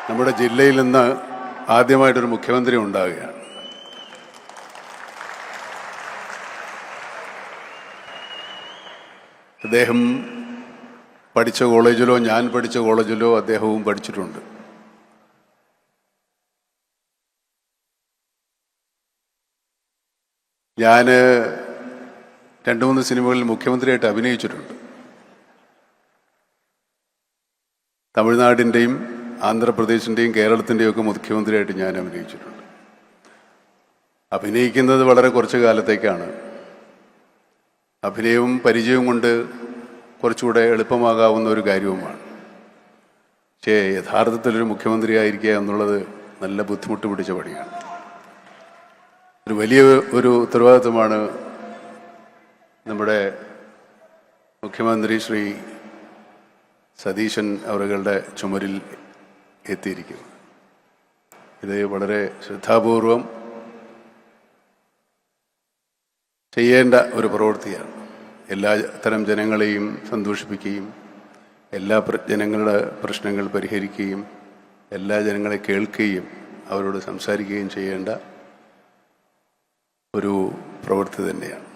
നമ്മുടെ ജില്ലയിൽ നിന്ന് ആദ്യമായിട്ടൊരു മുഖ്യമന്ത്രി ഉണ്ടാവുകയാണ്. അദ്ദേഹം പഠിച്ച കോളേജിലോ ഞാൻ പഠിച്ച കോളേജിലോ അദ്ദേഹവും പഠിച്ചിട്ടുണ്ട്. ഞാൻ 2-3 സിനിമകളിൽ മുഖ്യമന്ത്രിയായിട്ട് അഭിനയിച്ചിട്ടുണ്ട്. തമിഴ്നാടിൻ്റെയും ആന്ധ്രാപ്രദേശിൻ്റെയും കേരളത്തിൻ്റെയും ഒക്കെ മുഖ്യമന്ത്രിയായിട്ട് ഞാൻ അഭിനയിച്ചിട്ടുണ്ട്. അഭിനയിക്കുന്നത് വളരെ കുറച്ച് കാലത്തേക്കാണ്. അഭിനയവും പരിചയവും കൊണ്ട് കുറച്ചുകൂടെ എളുപ്പമാകാവുന്ന ഒരു കാര്യവുമാണ്. പക്ഷേ യഥാർത്ഥത്തിലൊരു മുഖ്യമന്ത്രിയായിരിക്കുക എന്നുള്ളത് നല്ല ബുദ്ധിമുട്ട് പിടിച്ച പണിയാണ്. ഒരു വലിയ ഉത്തരവാദിത്വമാണ് നമ്മുടെ മുഖ്യമന്ത്രി ശ്രീ സതീശൻ അവരുടെ ചുമരിൽ എത്തിയിരിക്കുന്നത്. ഇത് വളരെ ശ്രദ്ധാപൂർവം ചെയ്യേണ്ട ഒരു പ്രവൃത്തിയാണ്. എല്ലാ തരം ജനങ്ങളെയും സന്തോഷിപ്പിക്കുകയും എല്ലാ ജനങ്ങളുടെ പ്രശ്നങ്ങൾ പരിഹരിക്കുകയും എല്ലാ ജനങ്ങളെ കേൾക്കുകയും അവരോട് സംസാരിക്കുകയും ചെയ്യേണ്ട ഒരു പ്രവൃത്തി തന്നെയാണ്.